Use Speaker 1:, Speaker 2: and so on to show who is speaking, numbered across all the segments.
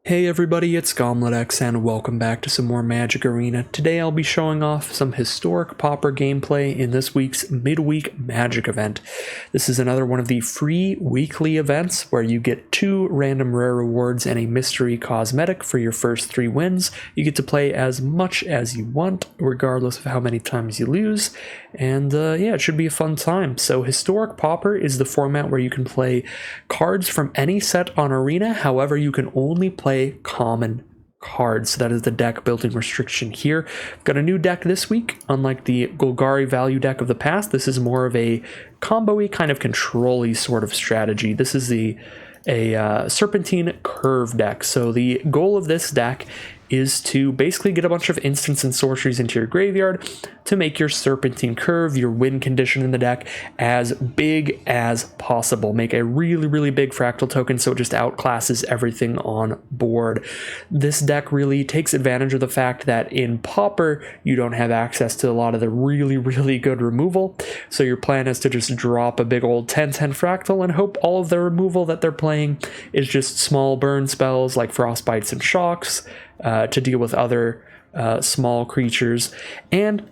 Speaker 1: Hey everybody, it's GomletX and welcome back to some more Magic Arena. Today I'll be showing off some historic Pauper gameplay in this week's Midweek Magic event. This is another one of the free weekly events where you get 2 random rare rewards and a mystery cosmetic for your first 3 wins. You get to play as much as you want, regardless of how many times you lose, and yeah, it should be a fun time. So Historic Pauper is the format where you can play cards from any set on Arena, however you can only play common cards. So that is the deck building restriction here. I've got a new deck this week. Unlike the Golgari value deck of the past, this is more of a combo-y kind of control-y sort of strategy. This is a Serpentine Curve deck. So the goal of this deck is to basically get a bunch of instants and sorceries into your graveyard to make your Serpentine Curve, your win condition in the deck, as big as possible. Make a really big Fractal token so it just outclasses everything on board. This deck really takes advantage of the fact that in Pauper, you don't have access to a lot of the really good removal, so your plan is to just drop a big old 10/10 Fractal and hope all of the removal that they're playing is just small burn spells like Frostbites and Shocks, to deal with other small creatures. And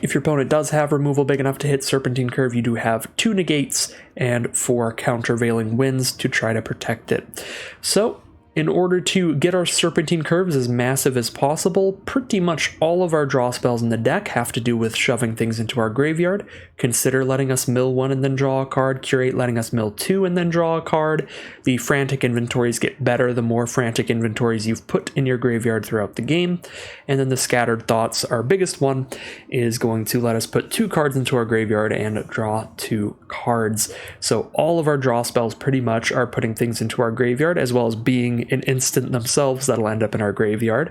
Speaker 1: if your opponent does have removal big enough to hit Serpentine Curve, you do have 2 negates and 4 countervailing winds to try to protect it. So in order to get our Serpentine Curves as massive as possible, pretty much all of our draw spells in the deck have to do with shoving things into our graveyard. Consider letting us mill 1 and then draw a card. Curate letting us mill 2 and then draw a card. The frantic inventories get better the more frantic inventories you've put in your graveyard throughout the game. And then the Scattered Thoughts, our biggest one, is going to let us put 2 cards into our graveyard and draw 2 cards. So all of our draw spells pretty much are putting things into our graveyard, as well as being an instant themselves that'll end up in our graveyard.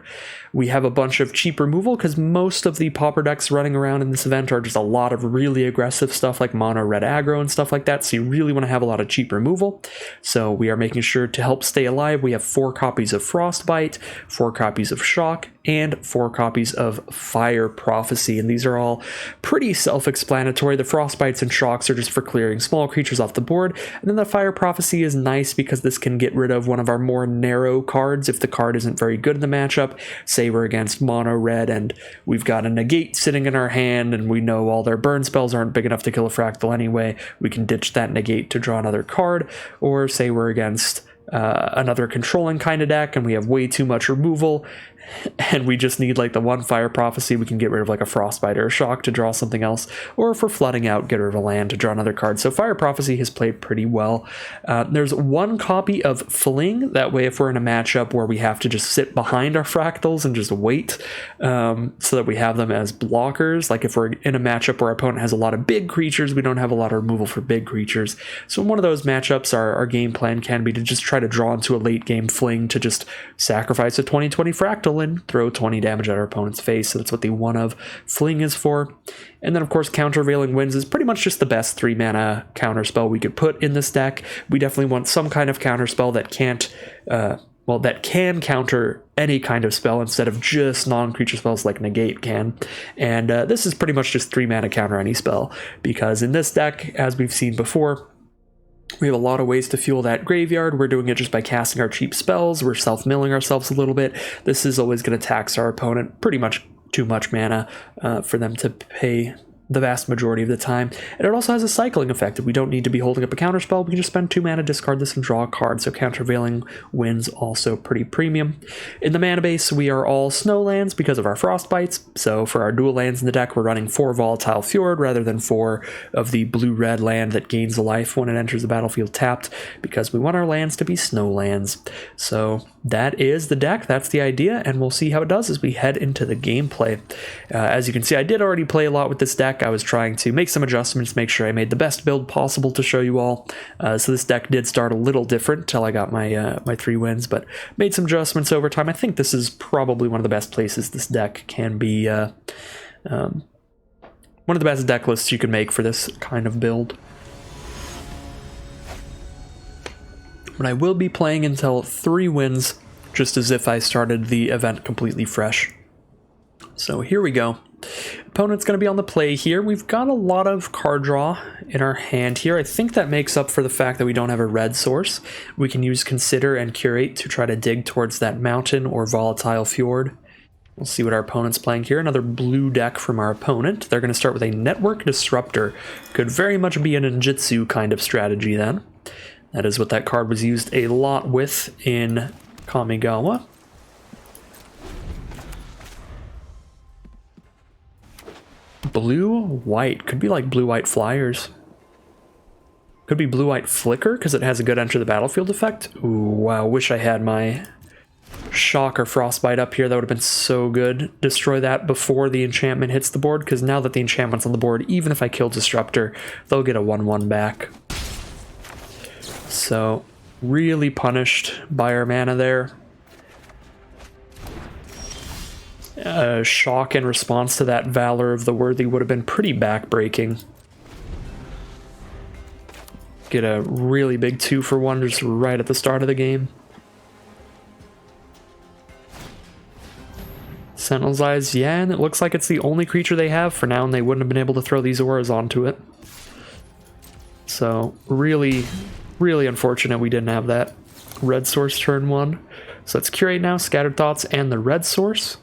Speaker 1: We have a bunch of cheap removal because most of the Pauper decks running around in this event are just a lot of really aggressive stuff like mono red aggro and stuff like that, so you really want to have a lot of cheap removal. So we are making sure to help stay alive. We have 4 copies of Frostbite, 4 copies of Shock, and 4 copies of Fire Prophecy, and these are all pretty self-explanatory. The Frostbites and Shocks are just for clearing small creatures off the board, and then the Fire Prophecy is nice because this can get rid of one of our more narrow cards if the card isn't very good in the matchup. Say we're against mono red and we've got a negate sitting in our hand and we know all their burn spells aren't big enough to kill a Fractal anyway, we can ditch that negate to draw another card. Or say we're against another controlling kind of deck and we have way too much removal and we just need like the 1 Fire Prophecy, we can get rid of like a Frostbite or a Shock to draw something else, or if we're flooding out, get rid of a land to draw another card. So Fire Prophecy has played pretty well. There's 1 copy of Fling, that way if we're in a matchup where we have to just sit behind our Fractals and just wait, so that we have them as blockers, like if we're in a matchup where our opponent has a lot of big creatures, we don't have a lot of removal for big creatures. So in one of those matchups, our game plan can be to just try to draw into a late game Fling to just sacrifice a 20/20 Fractal and throw 20 damage at our opponent's face. So that's what the 1 of Fling is for. And then of course Countervailing Winds is pretty much just the best 3 mana counterspell we could put in this deck. We definitely want some kind of counterspell that can't that can counter any kind of spell instead of just non-creature spells like Negate can. And this is pretty much just 3 mana counter any spell, because in this deck, as we've seen before, we have a lot of ways to fuel that graveyard. We're doing it just by casting our cheap spells. We're self-milling ourselves a little bit. This is always going to tax our opponent pretty much too much mana for them to pay the vast majority of the time. And it also has a cycling effect. If we don't need to be holding up a counterspell, we can just spend 2 mana, discard this, and draw a card. So Countervailing Winds also pretty premium. In the mana base, we are all snow lands because of our Frostbites. So for our dual lands in the deck, we're running 4 Volatile Fjord rather than 4 of the blue-red land that gains a life when it enters the battlefield tapped, because we want our lands to be snow lands. So that is the deck, that's the idea, and we'll see how it does as we head into the gameplay. As you can see, I did already play a lot with this deck. I was trying to make some adjustments, make sure I made the best build possible to show you all. So this deck did start a little different till I got my 3 wins, but made some adjustments over time. I think this is probably one of the best places this deck can be, one of the best deck lists you can make for this kind of build. But I will be playing until 3 wins, just as if I started the event completely fresh. So here we go. Opponent's going to be on the play here. We've got a lot of card draw in our hand here. I think that makes up for the fact that we don't have a red source. We can use Consider and Curate to try to dig towards that mountain or volatile fjord. We'll see what our opponent's playing here. Another blue deck from our opponent. They're going to start with a Network Disruptor. Could very much be a ninjutsu kind of strategy then. That is what that card was used a lot with in Kamigawa. Blue-white. Could be like blue-white flyers. Could be blue-white flicker because it has a good enter the battlefield effect. Ooh, wow. Wish I had my shock or frostbite up here. That would have been so good. Destroy that before the enchantment hits the board, because now that the enchantment's on the board, even if I kill Disruptor, they'll get a 1/1 back. So, really punished by our mana there. Shock in response to that Valor of the Worthy would have been pretty backbreaking. Get a really big 2-for-1 just right at the start of the game. Sentinel's Eyes, yeah, and it looks like it's the only creature they have for now, and they wouldn't have been able to throw these auras onto it. So, really, really unfortunate we didn't have that. Red source turn 1. So let's Curate now, Scattered Thoughts, and the red source.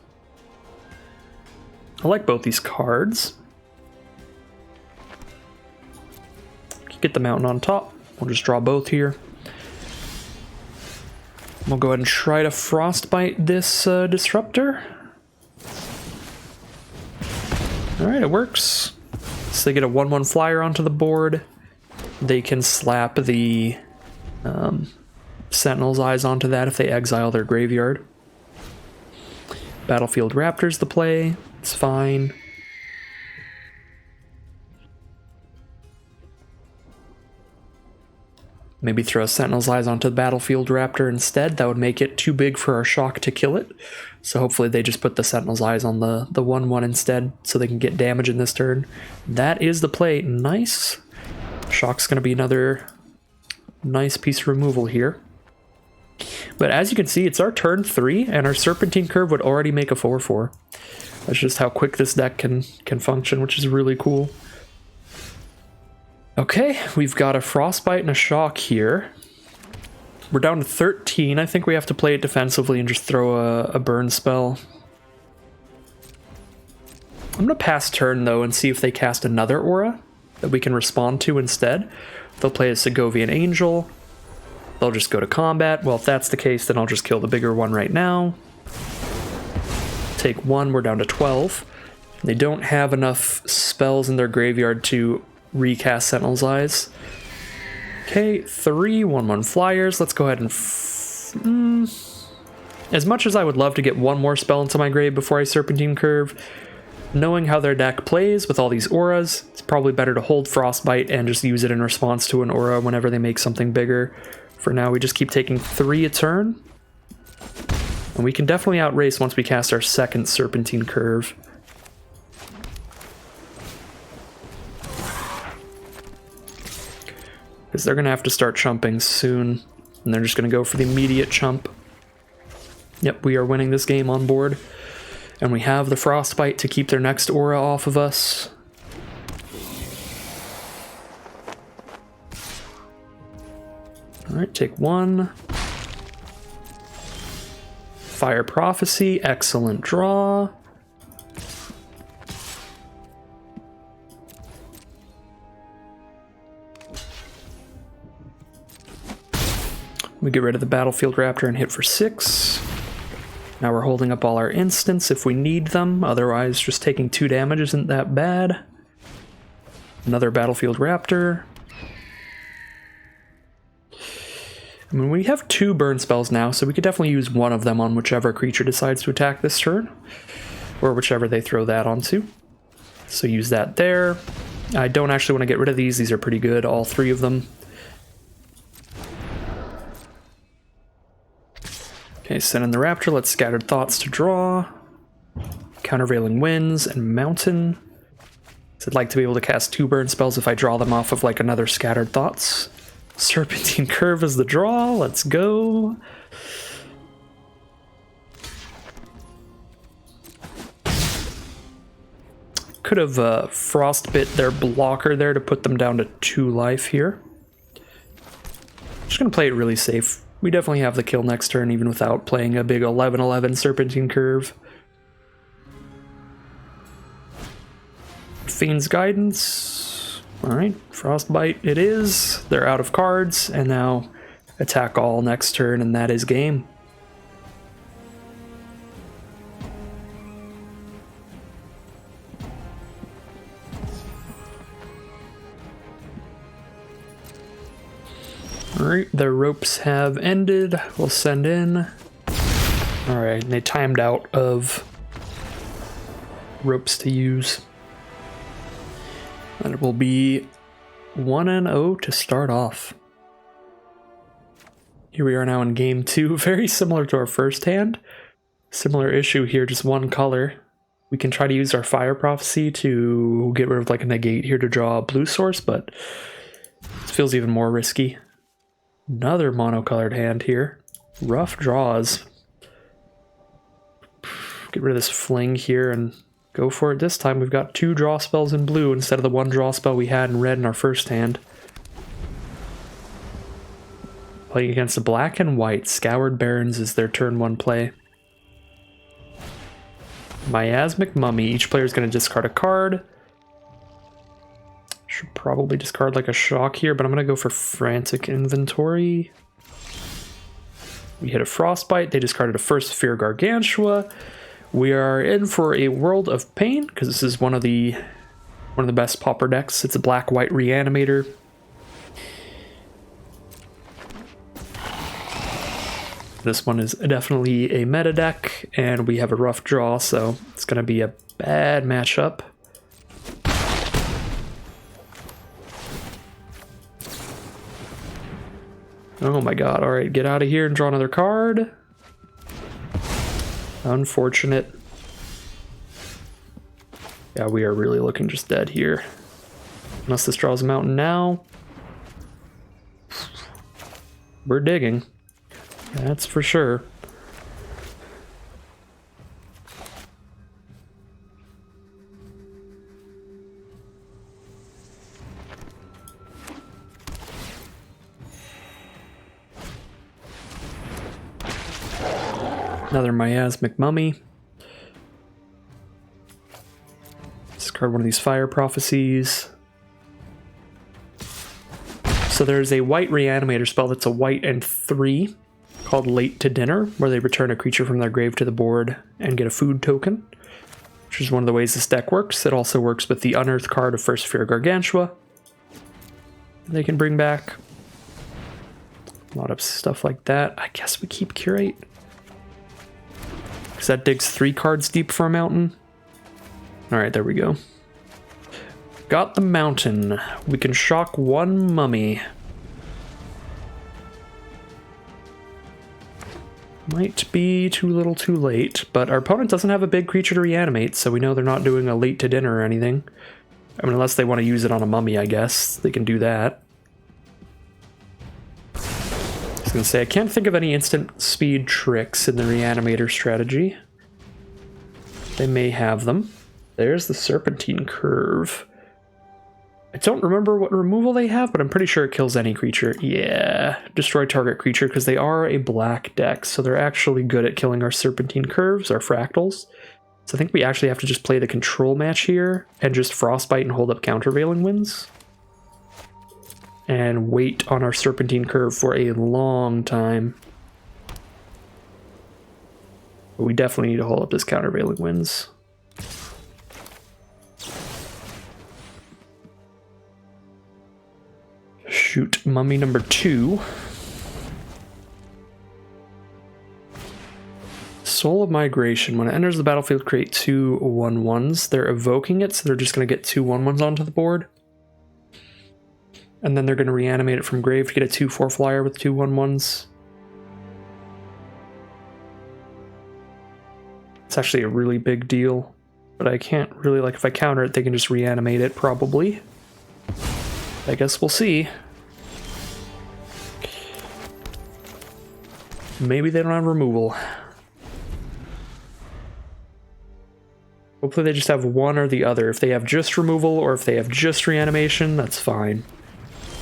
Speaker 1: I like both these cards. Get the mountain on top. We'll just draw both here. We'll go ahead and try to Frostbite this Disruptor. Alright, it works. So they get a 1/1 flyer onto the board. They can slap the Sentinel's Eyes onto that if they exile their graveyard. Battlefield Raptor's the play. It's fine. Maybe throw Sentinel's Eyes onto the Battlefield Raptor instead. That would make it too big for our shock to kill it. So hopefully they just put the Sentinel's Eyes on the 1/1 instead so they can get damage in this turn. That is the play. Nice. Shock's going to be another nice piece of removal here. But as you can see, it's our turn 3, and our Serpentine Curve would already make a 4/4. That's just how quick this deck can function, which is really cool. Okay, we've got a Frostbite and a Shock here. We're down to 13. I think we have to play it defensively and just throw a burn spell. I'm going to pass turn, though, and see if they cast another aura that we can respond to instead. They'll play a Segovian Angel. They'll just go to combat. Well, if that's the case, then I'll just kill the bigger one right now. Take 1, we're down to 12. They don't have enough spells in their graveyard to recast Sentinel's Eyes. Okay, 3 1/1 flyers. Let's go ahead and... As much as I would love to get one more spell into my grave before I Serpentine Curve, knowing how their deck plays with all these auras, it's probably better to hold Frostbite and just use it in response to an aura whenever they make something bigger. For now, we just keep taking 3 a turn. And we can definitely outrace once we cast our second Serpentine Curve. Because they're going to have to start chumping soon. And they're just going to go for the immediate chump. Yep, we are winning this game on board. And we have the Frostbite to keep their next aura off of us. Alright, take 1. Fire Prophecy, excellent draw. We get rid of the Battlefield Raptor and hit for 6. Now we're holding up all our instants if we need them, otherwise just taking 2 damage isn't that bad. Another Battlefield Raptor. I mean, we have 2 burn spells now, so we could definitely use one of them on whichever creature decides to attack this turn, or whichever they throw that onto. So use that there. I don't actually want to get rid of these. These are pretty good, all 3 of them. Okay, send in the Raptor. Let's Scattered Thoughts to draw. Countervailing Winds and Mountain. So I'd like to be able to cast 2 burn spells if I draw them off of like another Scattered Thoughts. Serpentine Curve is the draw. Let's go. could have frostbit their blocker there to put them down to 2 life here. Just gonna play it really safe. We definitely have the kill next turn even without playing a big 11-11 Serpentine Curve. Fiend's Guidance. Alright, Frostbite it is. They're out of cards, and now attack all next turn, and that is game. Alright, the ropes have ended. We'll send in. Alright, they timed out of ropes to use. And it will be 1-0 to start off. Here we are now in game 2, very similar to our first hand. Similar issue here, just one color. We can try to use our Fire Prophecy to get rid of like a negate here to draw a blue source, but it feels even more risky. Another monocolored hand here. Rough draws. Get rid of this fling here and go for it this time. We've got 2 draw spells in blue instead of the 1 draw spell we had in red in our first hand. Playing against the black and white. Scoured Barrens is their turn 1 play. Miasmic Mummy. Each player is going to discard a card. Should probably discard like a shock here, but I'm going to go for Frantic Inventory. We hit a Frostbite. They discarded a First Sphere Gargantua. We are in for a World of Pain because this is one of the best Pauper decks. It's a black-white Reanimator. This one is definitely a meta deck, and we have a rough draw, so it's going to be a bad matchup. Oh my god, alright, get out of here and draw another card. Unfortunate. Yeah, we are really looking just dead here. Unless this draws a mountain now. We're digging. That's for sure. Another Miasmic Mummy. Discard one of these Fire Prophecies. So there's a white Reanimator spell that's a white and 3 called Late to Dinner, where they return a creature from their grave to the board and get a food token, which is one of the ways this deck works. It also works with the Unearthed card of First Sphere Gargantua. They can bring back a lot of stuff like that. I guess we keep Curate. Because that digs 3 cards deep for a mountain. Alright, there we go. Got the mountain. We can shock 1 mummy. Might be too little too late, but our opponent doesn't have a big creature to reanimate, so we know they're not doing a late to dinner or anything. I mean, unless they want to use it on a mummy, I guess. They can do that. I was going to say, I can't think of any instant speed tricks in the reanimator strategy. They may have them. There's the Serpentine Curve. I don't remember what removal they have, but I'm pretty sure it kills any creature. Yeah, destroy target creature, because they are a black deck, so they're actually good at killing our Serpentine Curves, our Fractals. So I think we actually have to just play the control match here, and just Frostbite and hold up Countervailing Winds. And wait on our Serpentine Curve for a long time. But we definitely need to hold up this Countervailing Winds. Shoot, mummy number 2. Soul of Migration. When it enters the battlefield, create 2 1/1s. They're evoking it, so they're just going to get 2 1/1s onto the board. And then they're going to reanimate it from grave to get a 2/4 flyer with 2 1/1s. It's actually a really big deal, but I can't really, like, if I counter it, they can just reanimate it, probably. I guess we'll see. Maybe they don't have removal. Hopefully they just have one or the other. If they have just removal or if they have just reanimation, that's fine.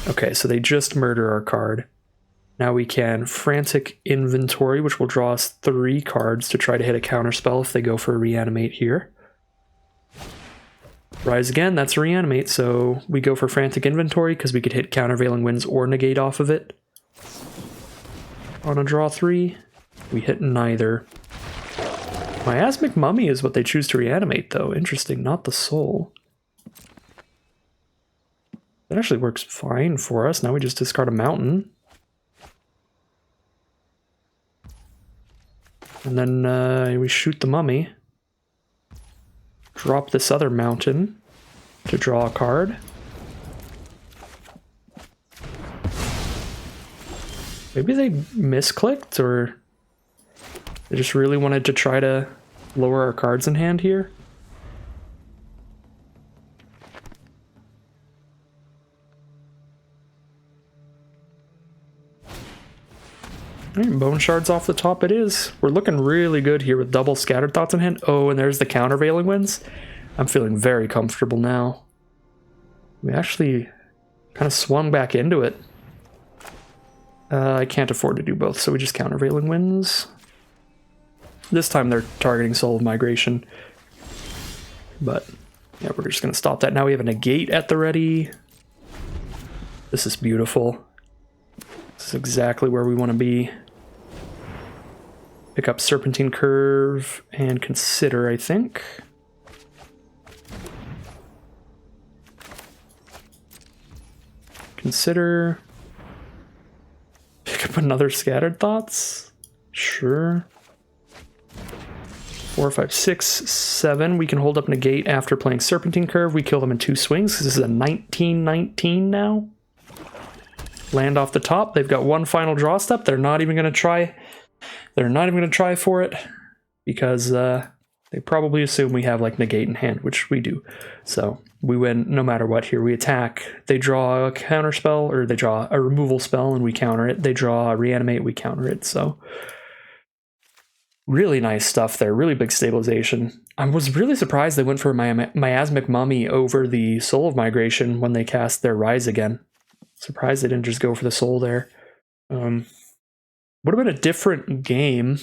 Speaker 1: Okay, so they just murder our card. Now we can Frantic Inventory, which will draw us 3 cards to try to hit a counterspell if they go for a reanimate here. Rise again, that's a reanimate, so we go for Frantic Inventory because we could hit Countervailing Winds or negate off of it. On a draw 3, we hit neither. Miasmic Mummy is what they choose to reanimate, though. Interesting, not the soul. That actually works fine for us. Now we just discard a mountain. And then we shoot the mummy. Drop this other mountain to draw a card. Maybe they misclicked, or they just really wanted to try to lower our cards in hand here. All right, bone shards off the top it is. We're looking really good here with double Scattered Thoughts in hand. Oh, and there's the Countervailing Winds. I'm feeling very comfortable now. We actually kind of swung back into it. I can't afford to do both, so we just Countervailing Winds. This time they're targeting Soul of Migration. But yeah, we're just going to stop that. Now we have a negate at the ready. This is beautiful. This is exactly where we want to be. Pick up Serpentine Curve and Consider, I think. Consider. Pick up another Scattered Thoughts. Sure. 4, 5, 6, 7. We can hold up negate after playing Serpentine Curve. We kill them in 2 swings. This is a 19-19 now. Land off the top. They've got one final draw step. They're not even going to try. They're not even going to try for it because they probably assume we have like negate in hand, which we do. So we win no matter what here. We attack. They draw a counter spell, or they draw a removal spell and we counter it. They draw a reanimate, we counter it. So really nice stuff there. Really big stabilization. I was really surprised they went for Miasmic Mummy over the Soul of Migration when they cast their Rise again. Surprised they didn't just go for the soul there. Would have been a different game.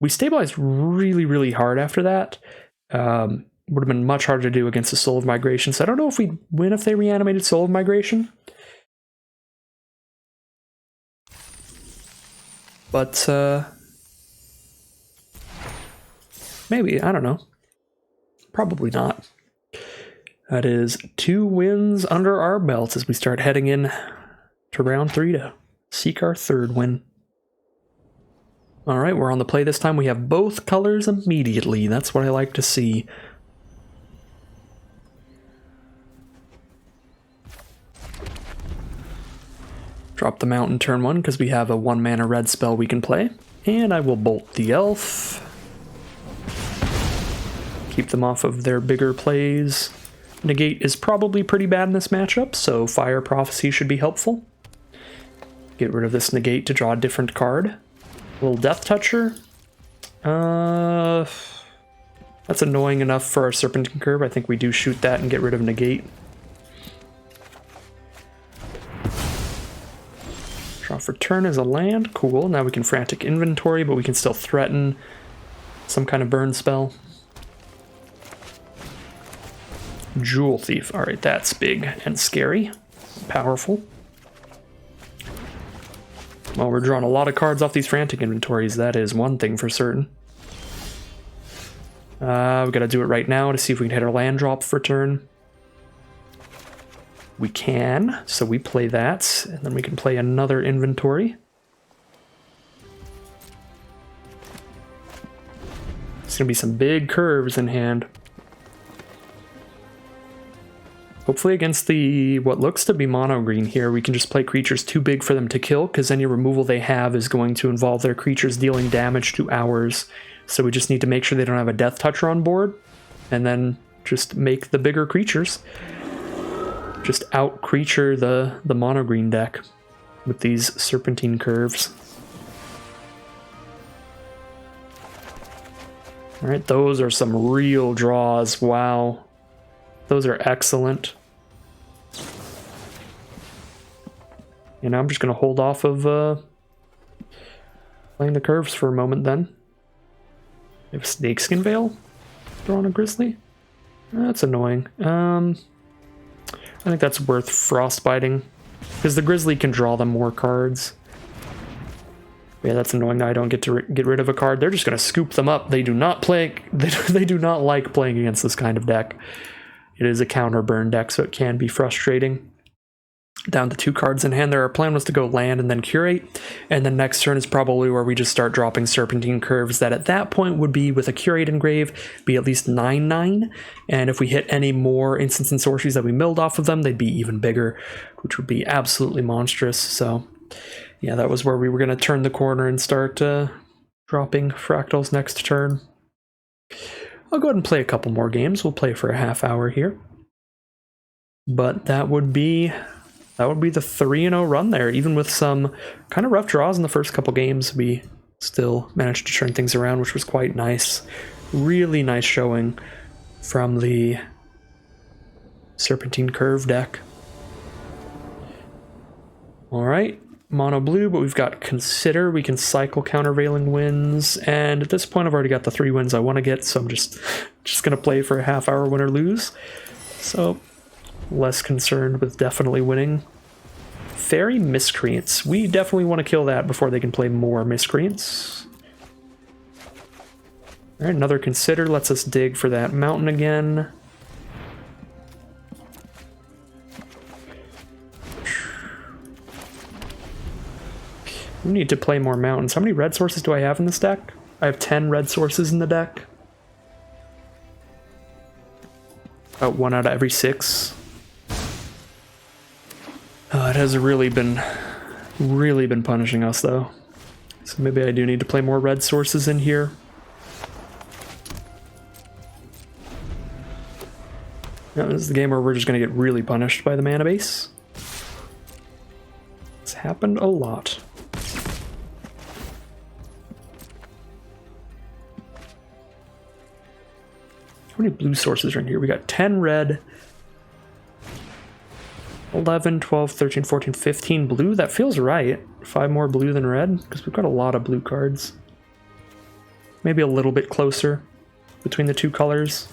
Speaker 1: We stabilized really, really hard after that. Would have been much harder to do against the Soul of Migration. So I don't know if we'd win if they reanimated Soul of Migration. But maybe, I don't know. Probably not. That is 2 wins under our belts as we start heading in to round 3 to seek our 3rd win. All right, we're on the play this time. We have both colors immediately. That's what I like to see. Drop the mountain turn 1 because we have a 1-mana red spell we can play. And I will bolt the elf. Keep them off of their bigger plays. Negate is probably pretty bad in this matchup, so Fire Prophecy should be helpful. Get rid of this negate to draw a different card. A little Death Toucher. That's annoying enough for our Serpentine Curve. I think we do shoot that and get rid of negate. Draw for turn is a land. Cool. Now we can Frantic Inventory, but we can still threaten some kind of burn spell. Jewel Thief. Alright, that's big and scary. Powerful. Well, we're drawing a lot of cards off these Frantic Inventories. That is one thing for certain. We gotta do it right now to see if we can hit our land drop for turn. We can, so we play that, and then we can play another inventory. There's gonna be some big curves in hand. Hopefully against the what looks to be mono green here, we can just play creatures too big for them to kill, because any removal they have is going to involve their creatures dealing damage to ours. So we just need to make sure they don't have a Death Toucher on board, and then just make the bigger creatures. Just out-creature the mono green deck with these Serpentine Curves. All right, those are some real draws. Wow. Those are excellent. And I'm just going to hold off of playing the curves for a moment then. We have a Snakeskin Veil drawn a Grizzly. That's annoying. I think that's worth frostbiting because the Grizzly can draw them more cards. Yeah, that's annoying that I don't get to get rid of a card. They're just going to scoop them up. They do not play. They do not like playing against this kind of deck. It is a counter burn deck, so it can be frustrating. Down to 2 cards in hand there. Our plan was to go land and then curate, and then next turn is probably where we just start dropping Serpentine Curves that at that point would be, with a curate engrave, be at least 9/9, and if we hit any more instants and sorceries that we milled off of them, they'd be even bigger, which would be absolutely monstrous. So yeah, that was where we were going to turn the corner and start dropping Fractals next turn. I'll go ahead and play a couple more games. We'll play for a half hour here, but that would be the 3-0 run there. Even with some kind of rough draws in the first couple games, we still managed to turn things around, which was quite nice. Really nice showing from the Serpentine Curve deck. All right, mono blue, but we've got Consider. We can cycle Countervailing Winds, and at this point I've already got the 3 wins I want to get, so I'm just going to play for a half hour, win or lose. So less concerned with definitely winning. Fairy Miscreants. We definitely want to kill that before they can play more Miscreants. All right, another Consider lets us dig for that mountain again. We need to play more mountains. How many red sources do I have in this deck? I have 10 red sources in the deck. About 1 out of every 6. It has really been punishing us though. So maybe I do need to play more red sources in here. Now, this is the game where we're just going to get really punished by the mana base. It's happened a lot. How many blue sources are in here? We got 10 red, 11, 12, 13, 14, 15 blue. That feels right. 5 more blue than red, because we've got a lot of blue cards. Maybe a little bit closer between the 2 colors.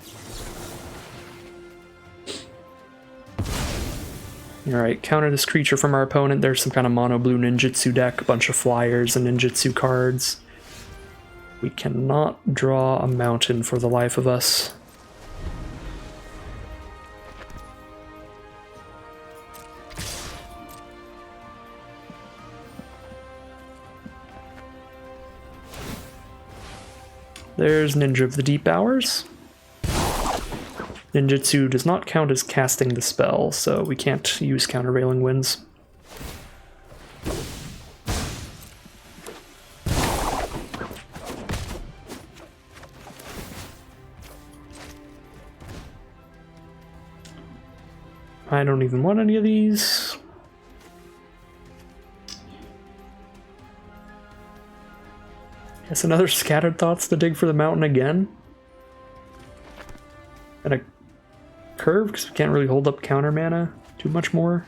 Speaker 1: Alright, counter this creature from our opponent. There's some kind of mono blue ninjutsu deck, a bunch of flyers and ninjutsu cards. We cannot draw a mountain for the life of us. There's Ninja of the Deep Hours. Ninjutsu does not count as casting the spell, so we can't use Countervailing Winds. I don't even want any of these. Guess another Scattered Thoughts to dig for the mountain again. And a curve, because we can't really hold up counter mana too much more.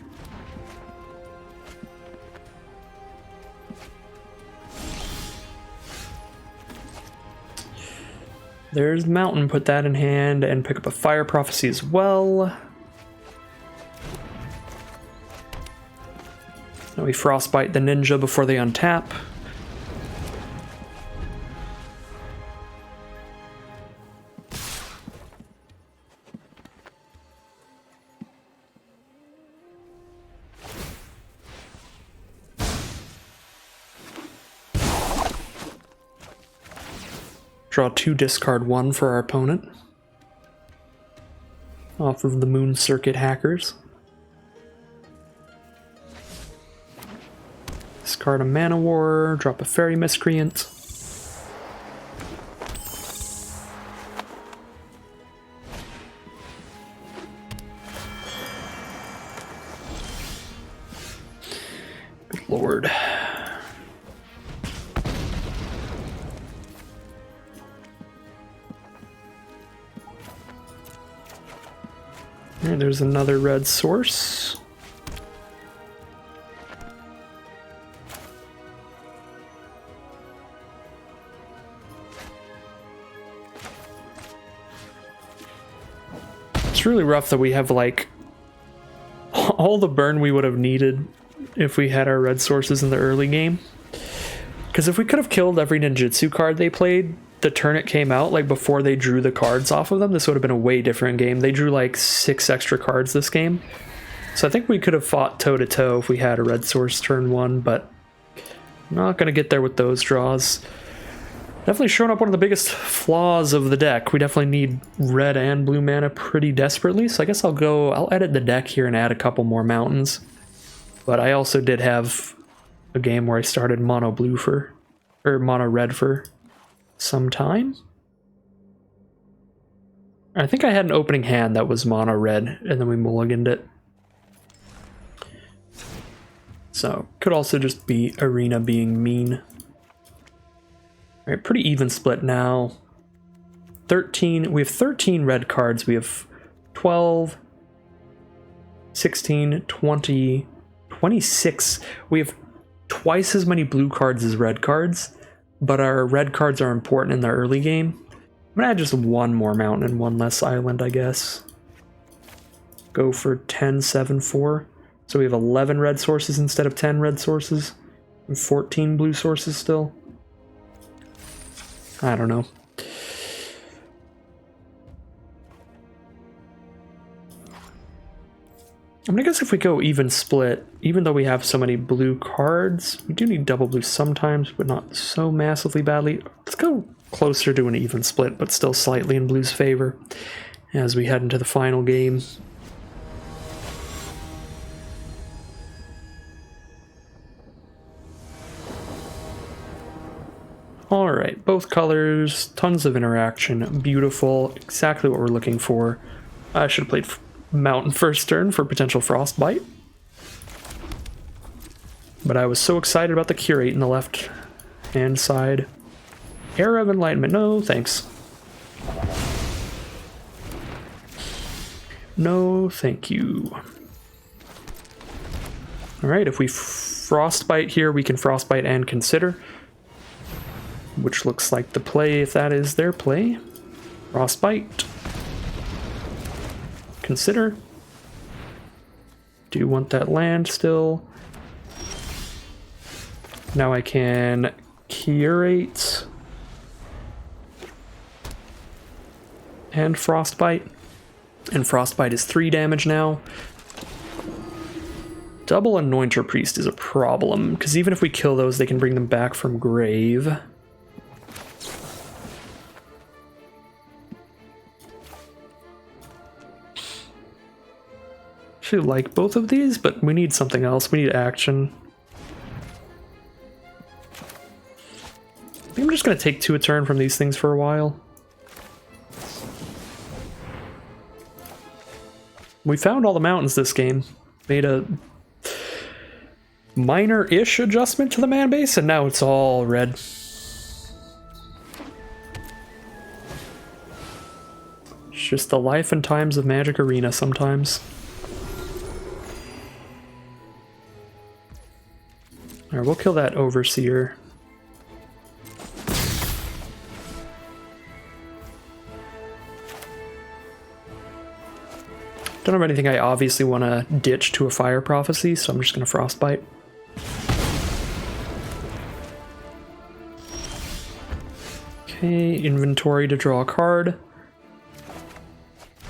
Speaker 1: There's mountain, put that in hand, and pick up a Fire Prophecy as well. Now we Frostbite the Ninja before they untap. Draw 2, discard 1 for our opponent. Off of the Moon Circuit Hackers. Discard a Mana War, drop a Fairy Miscreant. Good lord. All right, there's another red source. It's really rough that we have like all the burn we would have needed if we had our red sources in the early game. Because if we could have killed every ninjutsu card they played the turn it came out, like before they drew the cards off of them, this would have been a way different game. They drew like 6 extra cards this game. So I think we could have fought toe to toe if we had a red source turn 1, but I'm not going to get there with those draws. Definitely showing up one of the biggest flaws of the deck. We definitely need red and blue mana pretty desperately, so I guess I'll edit the deck here and add a couple more mountains. But I also did have a game where I started mono blue for, or mono red for some time. I think I had an opening hand that was mono red, and then we mulliganed it. So, could also just be Arena being mean. Alright, pretty even split now. 13, we have 13 red cards, we have 12, 16, 20, 26. We have twice as many blue cards as red cards, but our red cards are important in the early game. I'm gonna add just one more mountain and one less island, I guess. Go for 10, 7, 4. So we have 11 red sources instead of 10 red sources, and 14 blue sources still. I don't know. I mean, I guess if we go even split, even though we have so many blue cards, we do need double blue sometimes, but not so massively badly. Let's go closer to an even split, but still slightly in blue's favor as we head into the final game. Alright, both colors, tons of interaction, beautiful, exactly what we're looking for. I should have played Mountain first turn for potential Frostbite. But I was so excited about the Curate in the left hand side. Era of Enlightenment, no thanks. No thank you. Alright, if we Frostbite here, we can Frostbite and Consider. Which looks like the play, if that is their play. Frostbite. Consider. Do you want that land still? Now I can Curate. And Frostbite. And Frostbite is 3 damage now. Double Anointer Priest is a problem, because even if we kill those, they can bring them back from grave. Actually like both of these, but we need something else. We need action. I think I'm just going to take 2 a turn from these things for a while. We found all the mountains this game. Made a minor-ish adjustment to the mana base, and now it's all red. It's just the life and times of Magic Arena sometimes. Alright, we'll kill that Overseer. Don't have anything I obviously want to ditch to a Fire Prophecy, so I'm just going to Frostbite. Okay, inventory to draw a card.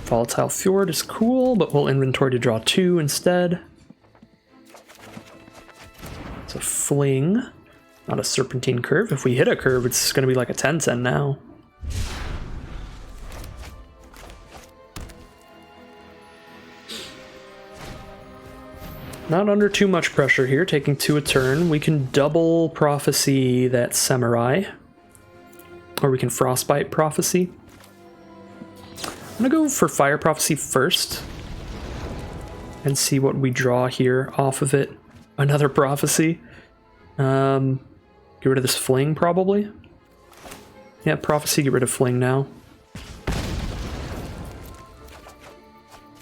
Speaker 1: Volatile Fjord is cool, but we'll inventory to draw 2 instead. It's a Fling, not a Serpentine Curve. If we hit a curve, it's going to be like a 10-10 now. Not under too much pressure here, taking 2 a turn. We can double Prophecy that Samurai, or we can Frostbite Prophecy. I'm going to go for Fire Prophecy first and see what we draw here off of it. Another Prophecy. Get rid of this Fling, probably. Yeah, Prophecy, get rid of Fling now.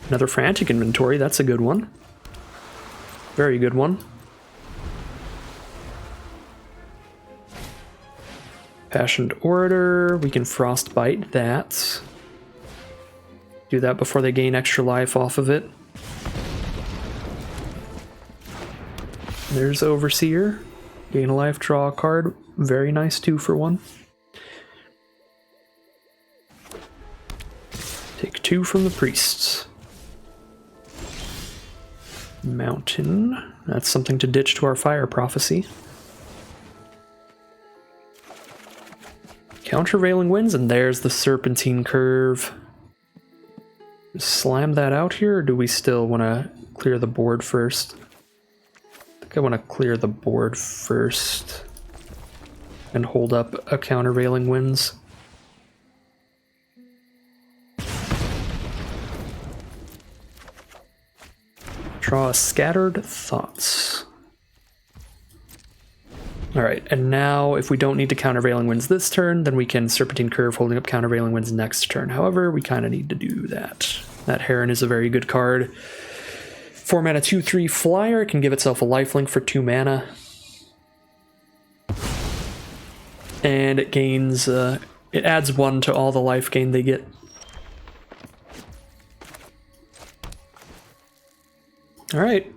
Speaker 1: Another frantic inventory, that's a good one. Very good one. Passionate Orator, we can Frostbite that. Do that before they gain extra life off of it. There's Overseer. Gain a life, draw a card. Very nice 2-for-1. Take 2 from the priests. Mountain. That's something to ditch to our Fire Prophecy. Countervailing Winds, and there's the Serpentine Curve. Slam that out here, or do we still want to clear the board first? I think I want to clear the board first and hold up a Countervailing Winds. Draw a Scattered Thoughts. Alright, and now if we don't need to Countervailing Winds this turn, then we can Serpentine Curve holding up Countervailing Winds next turn. However, we kind of need to do that. That Heron is a very good card. 4 mana 2/3 flyer. It can give itself a lifelink for 2 mana. And it gains, it adds 1 to all the life gain they get. Alright.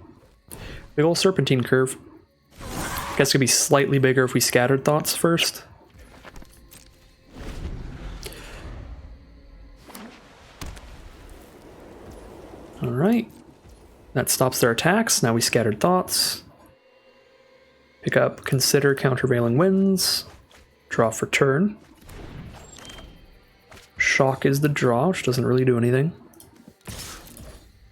Speaker 1: Big ol' Serpentine Curve. Guess it could be slightly bigger if we Scattered Thoughts first. Alright. That stops their attacks. Now we Scattered Thoughts. Pick up Consider Countervailing Winds. Draw for turn. Shock is the draw, which doesn't really do anything.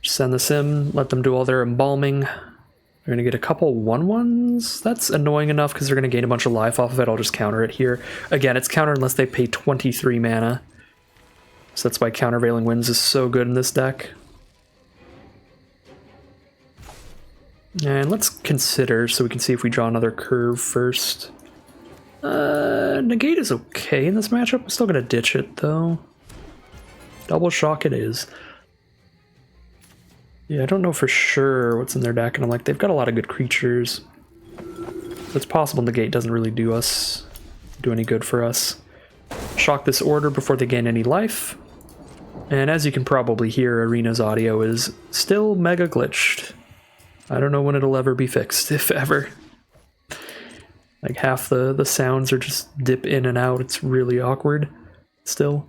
Speaker 1: Send this in, let them do all their embalming. They're going to get a couple 1/1s. That's annoying enough because they're going to gain a bunch of life off of it. I'll just counter it here. Again, it's counter unless they pay 23 mana. So that's why Countervailing Winds is so good in this deck. And let's consider so we can see if we draw another curve first. Negate is okay in this matchup. I'm still going to ditch it though. Double Shock it is. Yeah, I don't know for sure what's in their deck, and I'm like, they've got a lot of good creatures. So it's possible Negate doesn't really do any good for us. Shock this order before they gain any life. And as you can probably hear, Arena's audio is still mega glitched. I don't know when it'll ever be fixed, if ever. Like half the sounds are just dip in and out. It's really awkward still.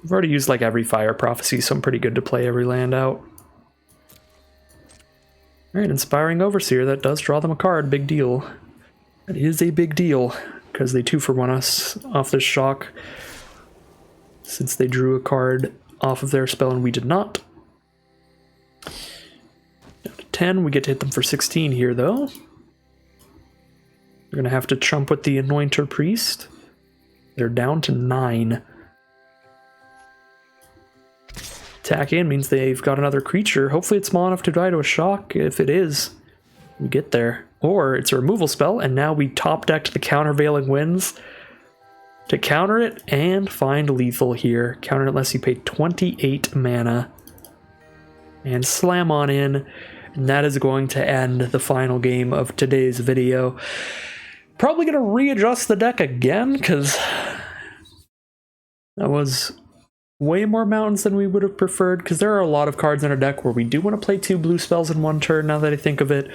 Speaker 1: I've already used like every Fire Prophecy, so I'm pretty good to play every land out. Alright, Inspiring Overseer, that does draw them a card, big deal. That is a big deal, because they 2-for-1 us off this shock, since they drew a card off of their spell and we did not. Down to 10, we get to hit them for 16 here though. We're going to have to chump with the Anointer Priest. They're down to 9. Attack in means they've got another creature. Hopefully it's small enough to die to a shock. If it is, we get there. Or it's a removal spell, and now we top decked the Countervailing Winds to counter it and find lethal here. Counter it unless you pay 28 mana. And slam on in. And that is going to end the final game of today's video. Probably going to readjust the deck again, because that was way more mountains than we would have preferred, because there are a lot of cards in our deck where we do want to play 2 blue spells in one turn, now that I think of it,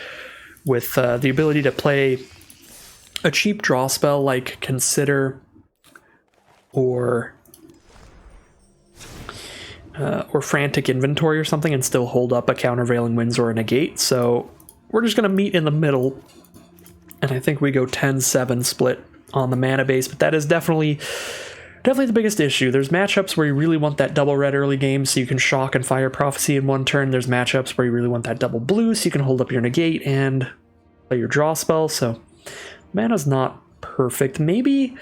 Speaker 1: with the ability to play a cheap draw spell like Consider or Frantic Inventory or something and still hold up a Countervailing Winds or a Negate. So we're just going to meet in the middle, and I think we go 10-7 split on the mana base, but that is definitely the biggest issue. There's matchups where you really want that double red early game so you can shock and Fire Prophecy in one turn. There's matchups where you really want that double blue so you can hold up your Negate and play your draw spell. So mana's not perfect. Maybe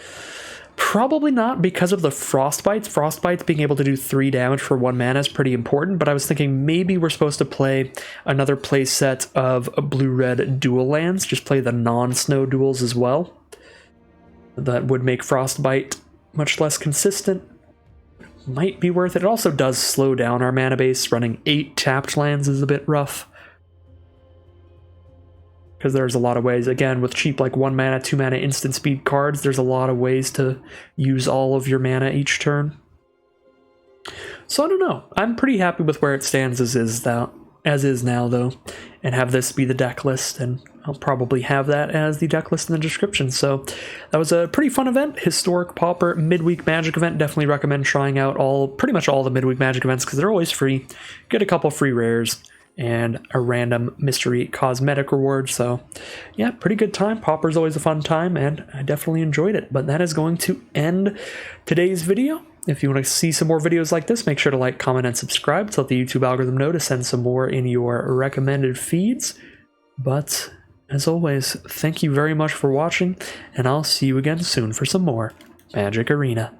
Speaker 1: Probably not because of the frostbites. Frostbites being able to do 3 damage for 1 mana is pretty important, but I was thinking maybe we're supposed to play another play set of blue-red dual lands, just play the non-snow duals as well. That would make frostbite much less consistent. Might be worth it. It also does slow down our mana base. Running 8 tapped lands is a bit rough, because there's a lot of ways, again, with cheap like 1 mana, 2 mana instant speed cards, there's a lot of ways to use all of your mana each turn. So I don't know. I'm pretty happy with where it stands as is now, though, and have this be the deck list, and I'll probably have that as the deck list in the description. So that was a pretty fun event. Historic Pauper Midweek Magic event. Definitely recommend trying out pretty much all the Midweek Magic events, because they're always free. Get a couple free rares and a random mystery cosmetic reward. So yeah, pretty good time. Pauper's always a fun time, and I definitely enjoyed it. But that is going to end today's video. If you want to see some more videos like this, make sure to like, comment, and subscribe to let the YouTube algorithm know to send some more in your recommended feeds. But as always, thank you very much for watching, and I'll see you again soon for some more Magic Arena.